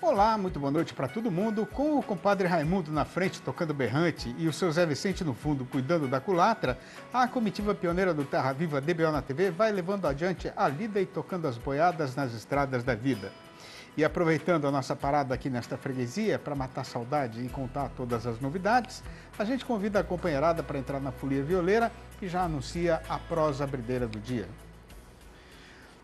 Olá, muito boa noite para todo mundo. Com o compadre Raimundo na frente tocando berrante e o seu Zé Vicente no fundo cuidando da culatra, a comitiva pioneira do Terra Viva DBO na TV vai levando adiante a lida e tocando as boiadas nas estradas da vida. E aproveitando a nossa parada aqui nesta freguesia para matar saudade e contar todas as novidades, a gente convida a companheirada para entrar na folia violeira e já anuncia a prosa brideira do dia.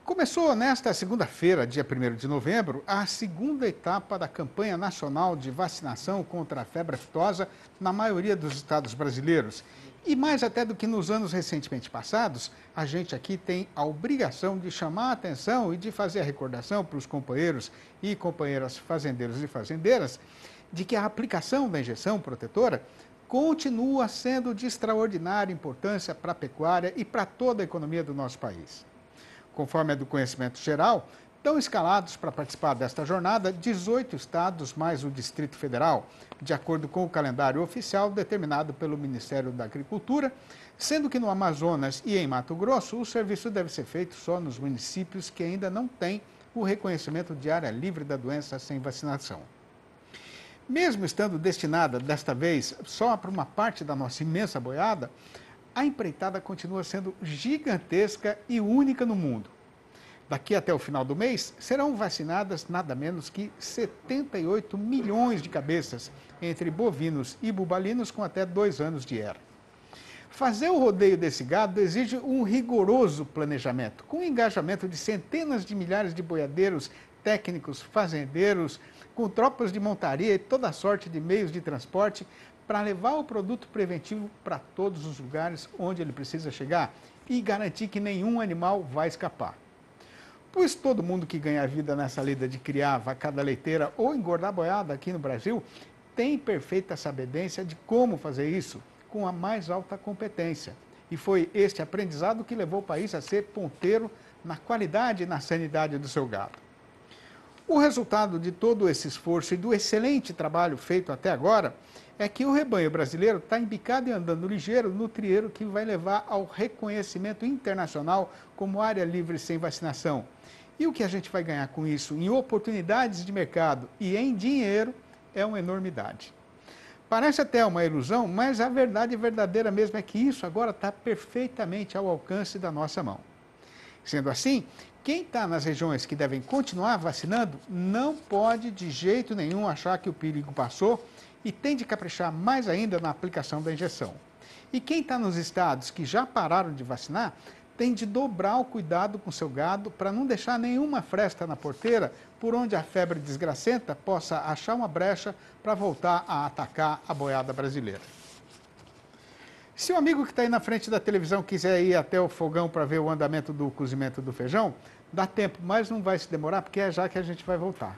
Começou nesta segunda-feira, dia 1º de novembro, a segunda etapa da campanha nacional de vacinação contra a febre aftosa na maioria dos estados brasileiros. E mais até do que nos anos recentemente passados, a gente aqui tem a obrigação de chamar a atenção e de fazer a recordação para os companheiros e companheiras fazendeiros e fazendeiras de que a aplicação da injeção protetora continua sendo de extraordinária importância para a pecuária e para toda a economia do nosso país. Conforme é do conhecimento geral, estão escalados para participar desta jornada 18 estados mais o Distrito Federal, de acordo com o calendário oficial determinado pelo Ministério da Agricultura, sendo que no Amazonas e em Mato Grosso o serviço deve ser feito só nos municípios que ainda não têm o reconhecimento de área livre da doença sem vacinação. Mesmo estando destinada, desta vez, só para uma parte da nossa imensa boiada, a empreitada continua sendo gigantesca e única no mundo. Daqui até o final do mês, serão vacinadas nada menos que 78 milhões de cabeças, entre bovinos e bubalinos com até 2 anos de era. Fazer o rodeio desse gado exige um rigoroso planejamento, com o engajamento de centenas de milhares de boiadeiros, técnicos, fazendeiros, com tropas de montaria e toda sorte de meios de transporte, para levar o produto preventivo para todos os lugares onde ele precisa chegar e garantir que nenhum animal vai escapar. Pois todo mundo que ganha vida nessa lida de criar vacada leiteira ou engordar boiada aqui no Brasil tem perfeita sabedência de como fazer isso com a mais alta competência. E foi este aprendizado que levou o país a ser ponteiro na qualidade e na sanidade do seu gado. O resultado de todo esse esforço e do excelente trabalho feito até agora é que o rebanho brasileiro está embicado e andando ligeiro no trieiro que vai levar ao reconhecimento internacional como área livre sem vacinação. E o que a gente vai ganhar com isso em oportunidades de mercado e em dinheiro é uma enormidade. Parece até uma ilusão, mas a verdade verdadeira mesmo é que isso agora está perfeitamente ao alcance da nossa mão. Sendo assim, quem está nas regiões que devem continuar vacinando não pode de jeito nenhum achar que o perigo passou e tem de caprichar mais ainda na aplicação da injeção. E quem está nos estados que já pararam de vacinar tem de dobrar o cuidado com seu gado para não deixar nenhuma fresta na porteira por onde a febre desgracenta possa achar uma brecha para voltar a atacar a boiada brasileira. Se o amigo que está aí na frente da televisão quiser ir até o fogão para ver o andamento do cozimento do feijão, dá tempo, mas não vai se demorar porque é já que a gente vai voltar.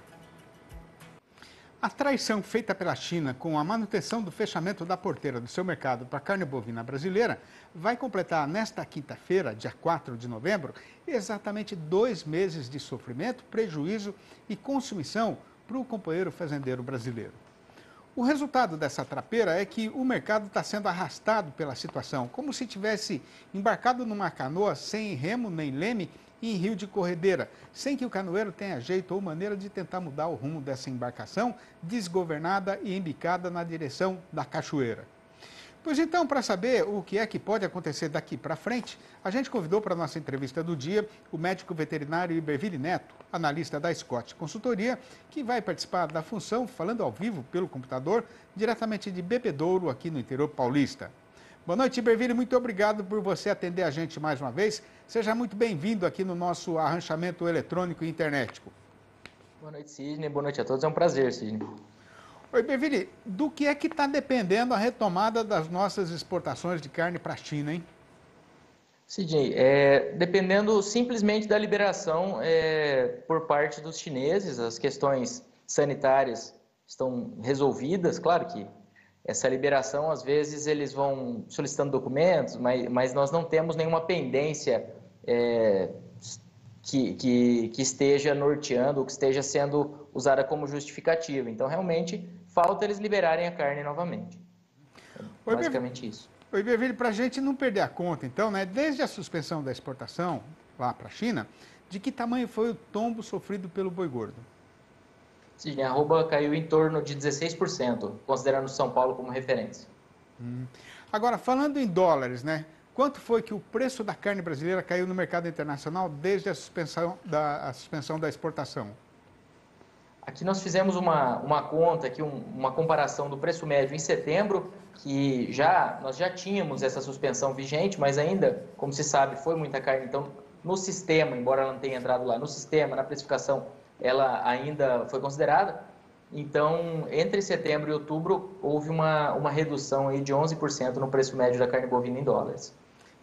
A traição feita pela China com a manutenção do fechamento da porteira do seu mercado para a carne bovina brasileira vai completar nesta quinta-feira, dia 4 de novembro, exatamente 2 meses de sofrimento, prejuízo e consumição para o companheiro fazendeiro brasileiro. O resultado dessa trapeira é que o mercado está sendo arrastado pela situação, como se tivesse embarcado numa canoa sem remo nem leme em rio de corredeira, sem que o canoeiro tenha jeito ou maneira de tentar mudar o rumo dessa embarcação desgovernada e embicada na direção da cachoeira. Pois então, para saber o que é que pode acontecer daqui para frente, a gente convidou para a nossa entrevista do dia o médico veterinário Iberville Neto, analista da Scott Consultoria, que vai participar da função falando ao vivo pelo computador, diretamente de Bebedouro, aqui no interior paulista. Boa noite, Iberville, muito obrigado por você atender a gente mais uma vez. Seja muito bem-vindo aqui no nosso arranchamento eletrônico e internetico. Boa noite, Sidney. Boa noite a todos. É um prazer, Sidney. Oi, Iberville, do que é que está dependendo a retomada das nossas exportações de carne para a China, hein? Sidney, dependendo simplesmente da liberação por parte dos chineses, as questões sanitárias estão resolvidas. Claro que essa liberação, às vezes, eles vão solicitando documentos, mas nós não temos nenhuma pendência que esteja norteando ou que esteja sendo usada como justificativa. Então, realmente, falta eles liberarem a carne novamente. Basicamente isso. Oi, Iberville, para a gente não perder a conta, então, né, desde a suspensão da exportação lá para a China, de que tamanho foi o tombo sofrido pelo boi gordo? Sim, a arroba caiu em torno de 16%, considerando São Paulo como referência. Agora, falando em dólares, né? Quanto foi que o preço da carne brasileira caiu no mercado internacional desde a suspensão da exportação? Aqui nós fizemos uma conta, aqui uma comparação do preço médio em setembro, que nós já tínhamos essa suspensão vigente, mas ainda, como se sabe, foi muita carne. Então, no sistema, embora ela não tenha entrado lá, no sistema, na precificação, ela ainda foi considerada. Então, entre setembro e outubro, houve uma redução aí de 11% no preço médio da carne bovina em dólares.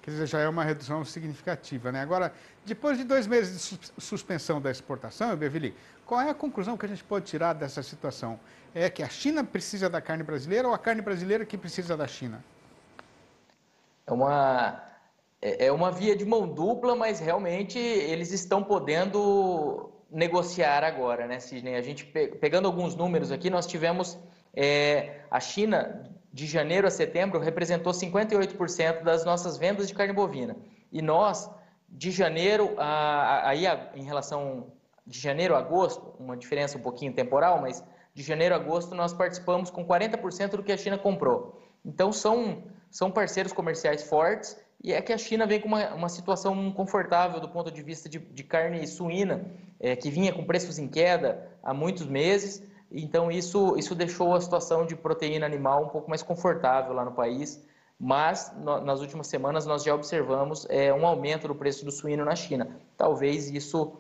Quer dizer, já é uma redução significativa, né? Agora, depois de 2 meses de suspensão da exportação, Eberville, qual é a conclusão que a gente pode tirar dessa situação? É que a China precisa da carne brasileira ou a carne brasileira que precisa da China? É uma, é uma via de mão dupla, mas realmente eles estão podendo negociar agora, né, Sidney? A gente, pegando alguns números aqui, nós tivemos a China, de janeiro a setembro, representou 58% das nossas vendas de carne bovina. E nós, de janeiro, em relação de janeiro a agosto, uma diferença um pouquinho temporal, mas de janeiro a agosto nós participamos com 40% do que a China comprou. Então são parceiros comerciais fortes, e é que a China vem com uma situação confortável do ponto de vista de carne suína, que vinha com preços em queda há muitos meses. Então isso deixou a situação de proteína animal um pouco mais confortável lá no país, mas nas últimas semanas nós já observamos um aumento do preço do suíno na China. Talvez isso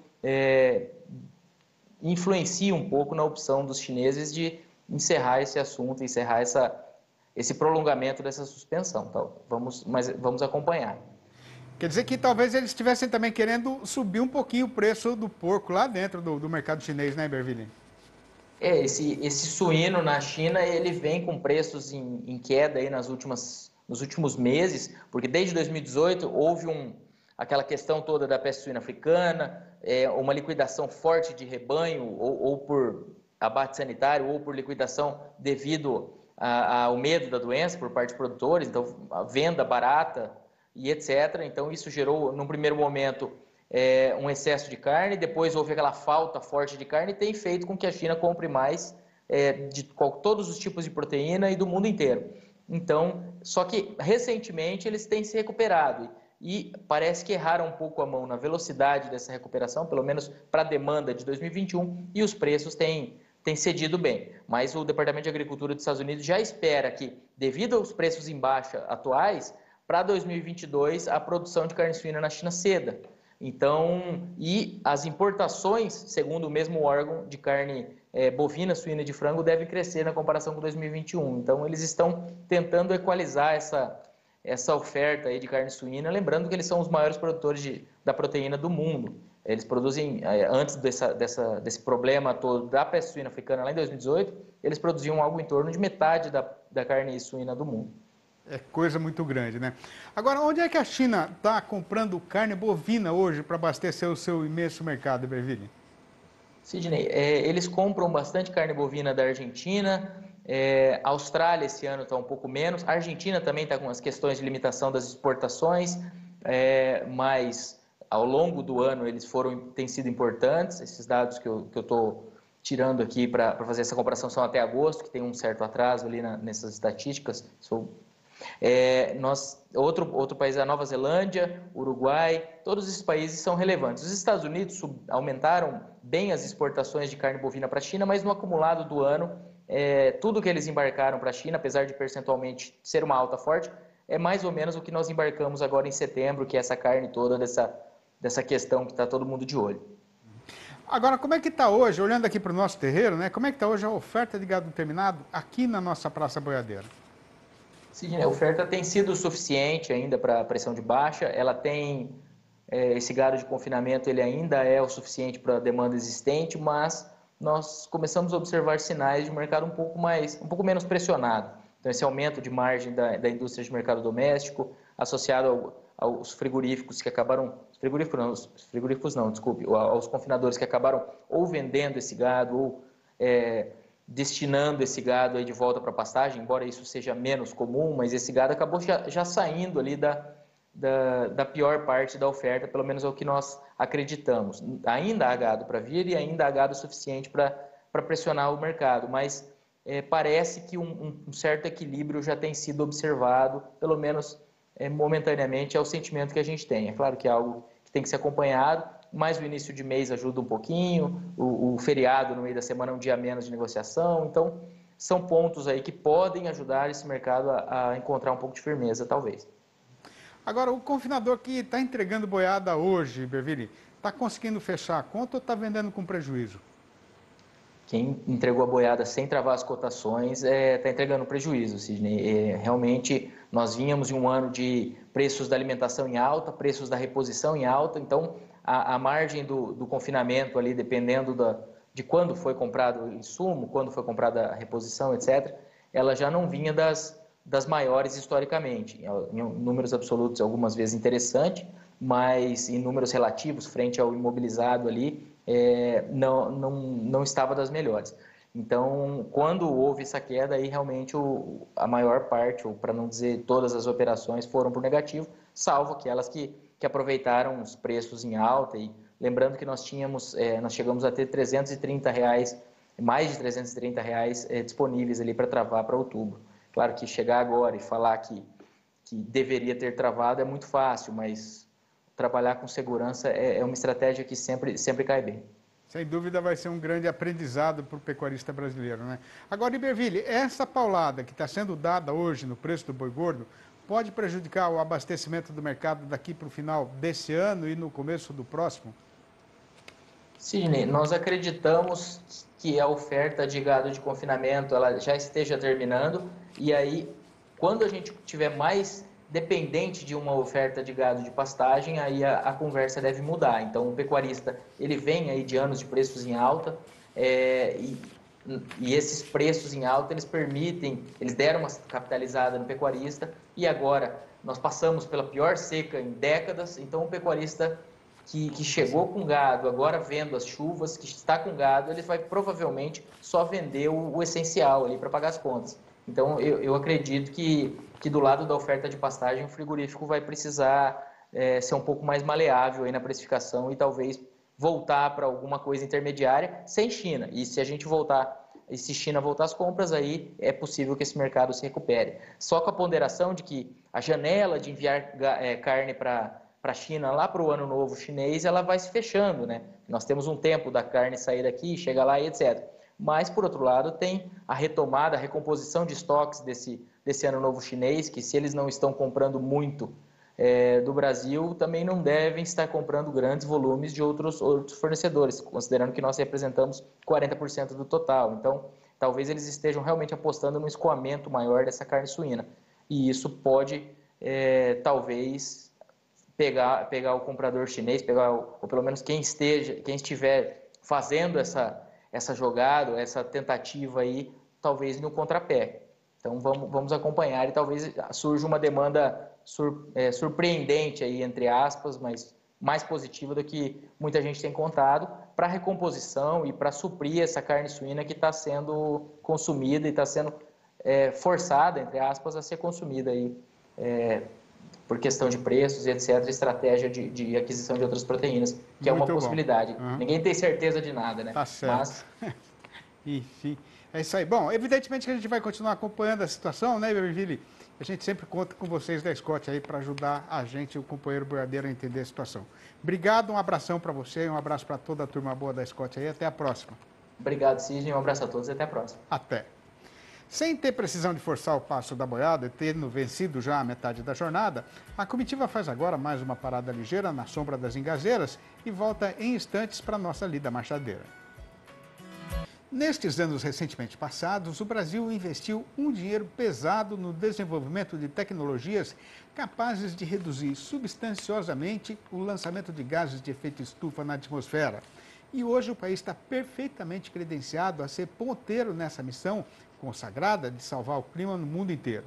influencie um pouco na opção dos chineses de encerrar esse assunto, encerrar esse prolongamento dessa suspensão. Então, vamos acompanhar. Quer dizer que talvez eles estivessem também querendo subir um pouquinho o preço do porco lá dentro do mercado chinês, né, Eberville? Esse suíno na China, ele vem com preços em queda aí nos últimos meses, porque desde 2018 houve aquela questão toda da peste suína africana, uma liquidação forte de rebanho, ou por abate sanitário, ou por liquidação devido ao medo da doença por parte de produtores, então a venda barata e etc. Então isso gerou, num primeiro momento, um excesso de carne, depois houve aquela falta forte de carne e tem feito com que a China compre mais de todos os tipos de proteína e do mundo inteiro. Então, só que recentemente eles têm se recuperado e parece que erraram um pouco a mão na velocidade dessa recuperação, pelo menos para a demanda de 2021, e os preços têm cedido bem. Mas o Departamento de Agricultura dos Estados Unidos já espera que, devido aos preços em baixa atuais, para 2022 a produção de carne suína na China ceda. Então, e as importações, segundo o mesmo órgão de carne bovina, suína e de frango, devem crescer na comparação com 2021. Então, eles estão tentando equalizar essa oferta aí de carne suína, lembrando que eles são os maiores produtores da proteína do mundo. Eles produzem, antes desse problema todo da peste suína africana lá em 2018, eles produziam algo em torno de metade da carne suína do mundo. É coisa muito grande, né? Agora, onde é que a China está comprando carne bovina hoje para abastecer o seu imenso mercado, Eberville? Sidney, eles compram bastante carne bovina da Argentina, a Austrália esse ano está um pouco menos, a Argentina também está com as questões de limitação das exportações, mas ao longo do ano eles têm sido importantes. Esses dados que eu estou tirando aqui para fazer essa comparação são até agosto, que tem um certo atraso ali nessas estatísticas. Outro país é a Nova Zelândia, Uruguai, todos esses países são relevantes. Os Estados Unidos aumentaram bem as exportações de carne bovina para a China, mas no acumulado do ano, tudo que eles embarcaram para a China, apesar de percentualmente ser uma alta forte, é mais ou menos o que nós embarcamos agora em setembro, que é essa carne toda dessa questão que está todo mundo de olho. Agora, como é que está hoje, olhando aqui para o nosso terreiro, né? Como é que está hoje a oferta de gado terminado aqui na nossa Praça Boiadeira? Sim, a oferta tem sido suficiente ainda para a pressão de baixa. Ela tem esse gado de confinamento, ele ainda é o suficiente para a demanda existente, mas nós começamos a observar sinais de mercado um pouco menos pressionado. Então esse aumento de margem da indústria de mercado doméstico, associado aos frigoríficos que acabaram, aos confinadores que acabaram ou vendendo esse gado ou destinando esse gado aí de volta para a pastagem, embora isso seja menos comum, mas esse gado acabou já saindo ali da pior parte da oferta, pelo menos é o que nós acreditamos. Ainda há gado para vir e ainda há gado suficiente para para pressionar o mercado, mas parece que um certo equilíbrio já tem sido observado, pelo menos momentaneamente é o sentimento que a gente tem. É claro que é algo que tem que ser acompanhado, mas o início de mês ajuda um pouquinho, o feriado no meio da semana é um dia a menos de negociação, então são pontos aí que podem ajudar esse mercado a encontrar um pouco de firmeza, talvez. Agora, o confinador que está entregando boiada hoje, Berville, está conseguindo fechar a conta ou está vendendo com prejuízo? Quem entregou a boiada sem travar as cotações está entregando prejuízo, Sidney. Realmente, nós vínhamos de um ano de preços da alimentação em alta, preços da reposição em alta, então a margem do confinamento ali, dependendo de quando foi comprado o insumo, quando foi comprada a reposição, etc., ela já não vinha das maiores historicamente. Em números absolutos, algumas vezes interessante, mas em números relativos, frente ao imobilizado ali, não estava das melhores. Então, quando houve essa queda, aí realmente a maior parte, ou para não dizer todas as operações, foram por negativo, salvo aquelas que aproveitaram os preços em alta. E lembrando que nós chegamos a ter R$ 330, mais de R$ 330 disponíveis ali para travar para outubro. Claro que chegar agora e falar que deveria ter travado é muito fácil, mas trabalhar com segurança é uma estratégia que sempre cai bem. Sem dúvida vai ser um grande aprendizado para o pecuarista brasileiro, né? Agora, Iberville, essa paulada que está sendo dada hoje no preço do boi gordo pode prejudicar o abastecimento do mercado daqui para o final desse ano e no começo do próximo? Sidney, nós acreditamos que a oferta de gado de confinamento ela já esteja terminando e aí, quando a gente tiver mais dependente de uma oferta de gado de pastagem, aí a conversa deve mudar. Então, o pecuarista ele vem aí de anos de preços em alta e esses preços em alta eles deram uma capitalizada no pecuarista e agora nós passamos pela pior seca em décadas, então o pecuarista que chegou com gado, agora vendo as chuvas, que está com gado, ele vai provavelmente só vender o essencial ali para pagar as contas. Então, eu acredito que do lado da oferta de pastagem, o frigorífico vai precisar ser um pouco mais maleável aí na precificação e talvez voltar para alguma coisa intermediária sem China. E se a gente voltar, e se China voltar às compras, aí é possível que esse mercado se recupere. Só com a ponderação de que a janela de enviar carne para a China lá para o ano novo chinês, ela vai se fechando, né? Nós temos um tempo da carne sair daqui, chegar lá e etc. Mas, por outro lado, tem a retomada, a recomposição de estoques desse ano novo chinês, que se eles não estão comprando muito do Brasil, também não devem estar comprando grandes volumes de outros fornecedores, considerando que nós representamos 40% do total. Então, talvez eles estejam realmente apostando no escoamento maior dessa carne suína. E isso pode, talvez, pegar o comprador chinês, ou pelo menos quem estiver fazendo essa jogada, essa tentativa aí, talvez no contrapé. Então vamos acompanhar e talvez surja uma demanda surpreendente aí, entre aspas, mas mais positiva do que muita gente tem contado, para recomposição e para suprir essa carne suína que está sendo consumida e está sendo forçada, entre aspas, a ser consumida aí, por questão de preços e etc., estratégia de aquisição de outras proteínas, que é uma possibilidade. Uhum. Ninguém tem certeza de nada, né? Tá certo. Mas... Enfim, é isso aí. Bom, evidentemente que a gente vai continuar acompanhando a situação, né, Virgílio? A gente sempre conta com vocês da Scott aí para ajudar a gente, o companheiro boiadeiro, a entender a situação. Obrigado, um abração para você, um abraço para toda a turma boa da Scott aí. Até a próxima. Obrigado, Sidney. Um abraço a todos e até a próxima. Até. Sem ter precisão de forçar o passo da boiada e tendo vencido já a metade da jornada, a comitiva faz agora mais uma parada ligeira na sombra das engazeiras e volta em instantes para a nossa lida marchadeira. Nestes anos recentemente passados, o Brasil investiu um dinheiro pesado no desenvolvimento de tecnologias capazes de reduzir substanciosamente o lançamento de gases de efeito estufa na atmosfera. E hoje o país está perfeitamente credenciado a ser ponteiro nessa missão consagrada de salvar o clima no mundo inteiro.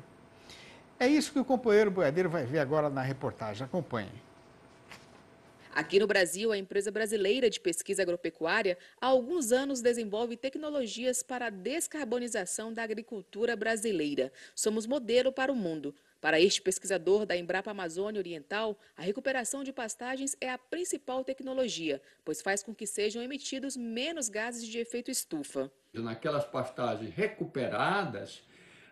É isso que o companheiro boiadeiro vai ver agora na reportagem. Acompanhe. Aqui no Brasil, a empresa brasileira de pesquisa agropecuária há alguns anos desenvolve tecnologias para a descarbonização da agricultura brasileira. Somos modelo para o mundo. Para este pesquisador da Embrapa Amazônia Oriental, a recuperação de pastagens é a principal tecnologia, pois faz com que sejam emitidos menos gases de efeito estufa. Naquelas pastagens recuperadas,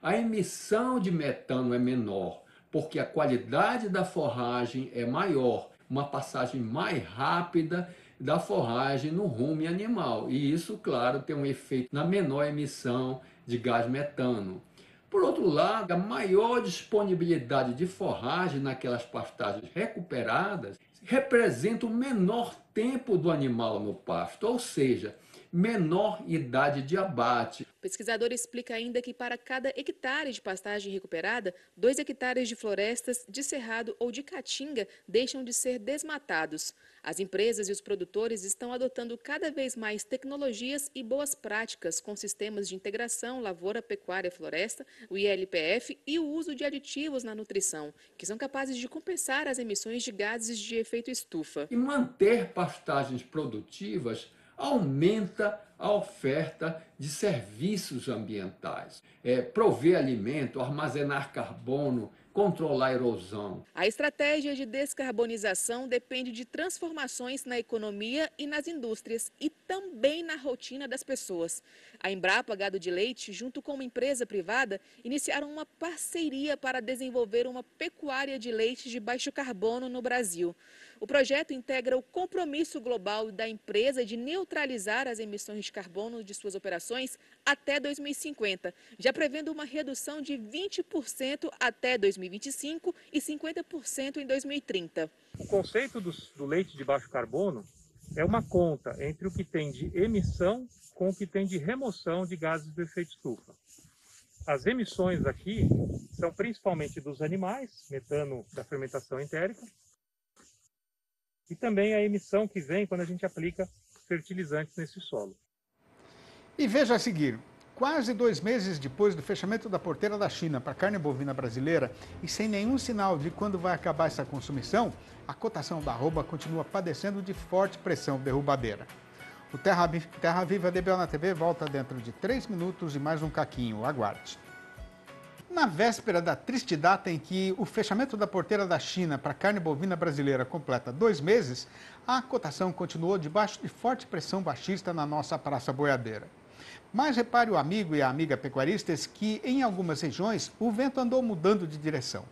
a emissão de metano é menor, porque a qualidade da forragem é maior, uma passagem mais rápida da forragem no rumo animal. E isso, claro, tem um efeito na menor emissão de gás metano. Por outro lado, a maior disponibilidade de forragem naquelas pastagens recuperadas representa o menor tempo do animal no pasto, ou seja, menor idade de abate. O pesquisador explica ainda que para cada hectare de pastagem recuperada, 2 hectares de florestas, de cerrado ou de caatinga deixam de ser desmatados. As empresas e os produtores estão adotando cada vez mais tecnologias e boas práticas com sistemas de integração lavoura, pecuária, floresta, o ILPF e o uso de aditivos na nutrição, que são capazes de compensar as emissões de gases de efeito estufa. E manter pastagens produtivas aumenta a oferta de serviços ambientais. Prover alimento, armazenar carbono, controlar a erosão. A estratégia de descarbonização depende de transformações na economia e nas indústrias e também na rotina das pessoas. A Embrapa Gado de Leite, junto com uma empresa privada, iniciaram uma parceria para desenvolver uma pecuária de leite de baixo carbono no Brasil. O projeto integra o compromisso global da empresa de neutralizar as emissões de carbono de suas operações até 2050, já prevendo uma redução de 20% até 2025 e 50% em 2030. O conceito do leite de baixo carbono é uma conta entre o que tem de emissão com o que tem de remoção de gases do efeito estufa. As emissões aqui são principalmente dos animais, metano da fermentação entérica, e também a emissão que vem quando a gente aplica fertilizantes nesse solo. E veja a seguir, quase 2 meses depois do fechamento da porteira da China para a carne bovina brasileira e sem nenhum sinal de quando vai acabar essa consumição, a cotação da arroba continua padecendo de forte pressão derrubadeira. O Terra Viva DBO na TV volta dentro de 3 minutos e mais um caquinho. Aguarde. Na véspera da triste data em que o fechamento da porteira da China para a carne bovina brasileira completa 2 meses, a cotação continuou debaixo de forte pressão baixista na nossa praça boiadeira. Mas repare o amigo e a amiga pecuaristas que em algumas regiões o vento andou mudando de direção.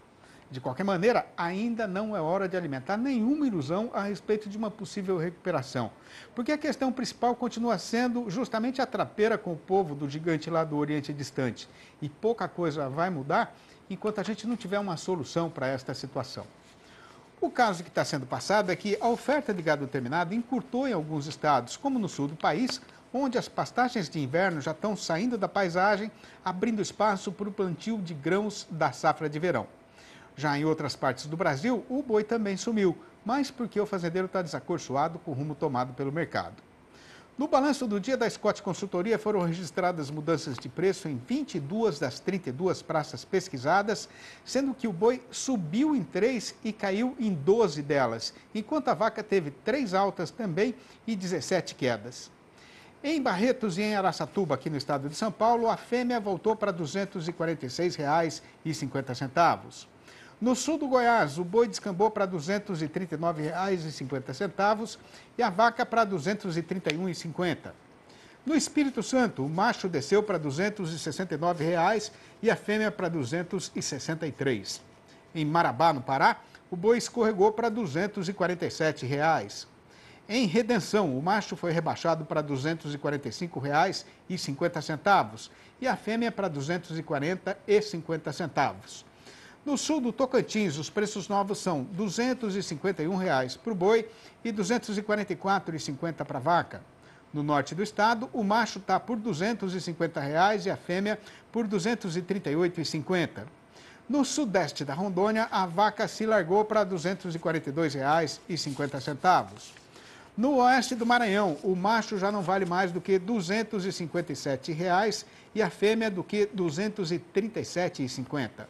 De qualquer maneira, ainda não é hora de alimentar nenhuma ilusão a respeito de uma possível recuperação, porque a questão principal continua sendo justamente a trapeira com o povo do gigante lá do Oriente Distante. E pouca coisa vai mudar enquanto a gente não tiver uma solução para esta situação. O caso que está sendo passado é que a oferta de gado terminado encurtou em alguns estados, como no sul do país, onde as pastagens de inverno já estão saindo da paisagem, abrindo espaço para o plantio de grãos da safra de verão. Já em outras partes do Brasil, o boi também sumiu, mas porque o fazendeiro está desacorçoado com o rumo tomado pelo mercado. No balanço do dia da Scott Consultoria foram registradas mudanças de preço em 22 das 32 praças pesquisadas, sendo que o boi subiu em 3 e caiu em 12 delas, enquanto a vaca teve 3 altas também e 17 quedas. Em Barretos e em Araçatuba, aqui no estado de São Paulo, a fêmea voltou para R$ 246,50. No sul do Goiás, o boi descambou para R$ 239,50 e a vaca para R$ 231,50. No Espírito Santo, o macho desceu para R$ 269 e a fêmea para R$ 263. Em Marabá, no Pará, o boi escorregou para R$ 247. Em Redenção, o macho foi rebaixado para R$ 245,50 e a fêmea para R$ 240,50. No sul do Tocantins, os preços novos são R$ 251 para o boi e R$ 244,50 para a vaca. No norte do estado, o macho está por R$ 250 e a fêmea por R$ 238,50. No sudeste da Rondônia, a vaca se largou para R$ 242,50. No oeste do Maranhão, o macho já não vale mais do que R$ 257 e a fêmea do que R$ 237,50.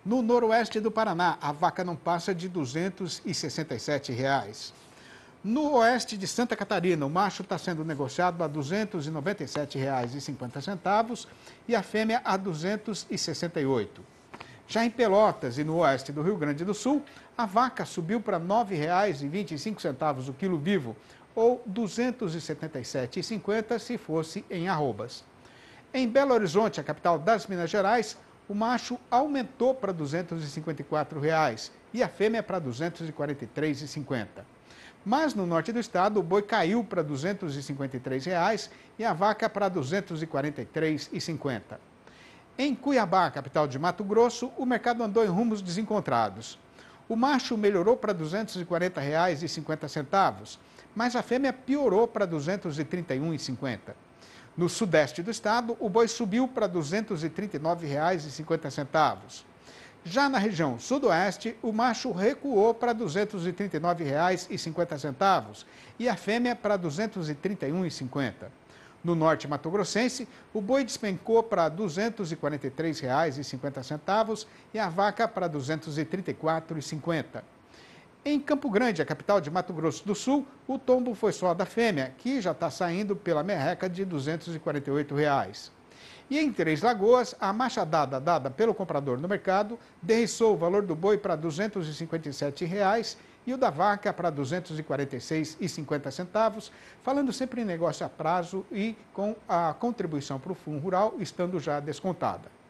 No noroeste do Paraná, a vaca não passa de R$ 267. No oeste de Santa Catarina, o macho está sendo negociado a R$ 297,50 e a fêmea a R$ 268. Já em Pelotas e no oeste do Rio Grande do Sul, a vaca subiu para R$ 9,25 o quilo vivo, ou R$ 277,50 se fosse em arrobas. Em Belo Horizonte, a capital das Minas Gerais, o macho aumentou para R$ 254 e a fêmea para R$ 243,50. Mas no norte do estado, o boi caiu para R$ 253 e a vaca para R$ 243,50. Em Cuiabá, capital de Mato Grosso, o mercado andou em rumos desencontrados. O macho melhorou para R$ 240,50, mas a fêmea piorou para R$ 231,50. No sudeste do estado, o boi subiu para R$ 239,50. Já na região sudoeste, o macho recuou para R$ 239,50 e a fêmea para R$ 231,50. No norte mato-grossense, o boi despencou para R$ 243,50 e a vaca para R$ 234,50. Em Campo Grande, a capital de Mato Grosso do Sul, o tombo foi só da fêmea, que já está saindo pela merreca de R$ 248. E em Três Lagoas, a machadada dada pelo comprador no mercado derriçou o valor do boi para R$ 257 e o da vaca para R$ 246,50, falando sempre em negócio a prazo e com a contribuição para o Fundo Rural estando já descontada.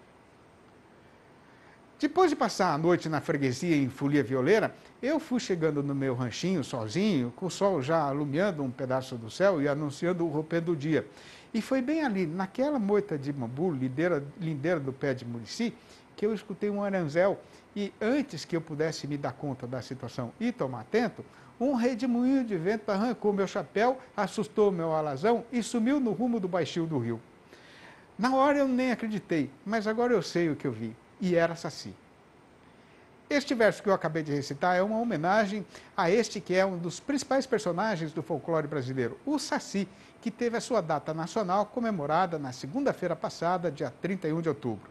Depois de passar a noite na freguesia em Folia Violeira, eu fui chegando no meu ranchinho sozinho, com o sol já alumiando um pedaço do céu e anunciando o romper do dia. E foi bem ali, naquela moita de bambu, lindeira do pé de murici, que eu escutei um aranzel e antes que eu pudesse me dar conta da situação e tomar atento, um redemoinho de vento arrancou meu chapéu, assustou meu alazão e sumiu no rumo do baixio do rio. Na hora eu nem acreditei, mas agora eu sei o que eu vi. E era Saci. Este verso que eu acabei de recitar é uma homenagem a este que é um dos principais personagens do folclore brasileiro, o Saci, que teve a sua data nacional comemorada na segunda-feira passada, dia 31 de outubro.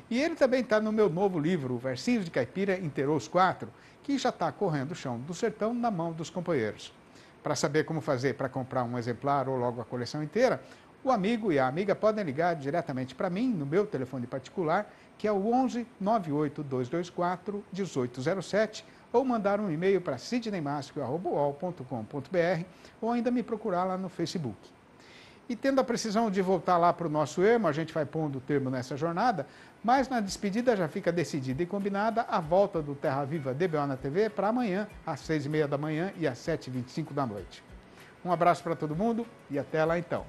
E ele também está no meu novo livro, Versinhos de Caipira Inteirou os Quatro, que já está correndo o chão do sertão na mão dos companheiros. Para saber como fazer para comprar um exemplar ou logo a coleção inteira, o amigo e a amiga podem ligar diretamente para mim no meu telefone particular, que é o 11 98 224 1807, ou mandar um e-mail para sidneymasco@uol.com.br ou ainda me procurar lá no Facebook. E tendo a precisão de voltar lá para o nosso ermo, a gente vai pondo o termo nessa jornada, mas na despedida já fica decidida e combinada a volta do Terra Viva DBO na TV para amanhã, às 6h30 da manhã e às 7h25 da noite. Um abraço para todo mundo e até lá então.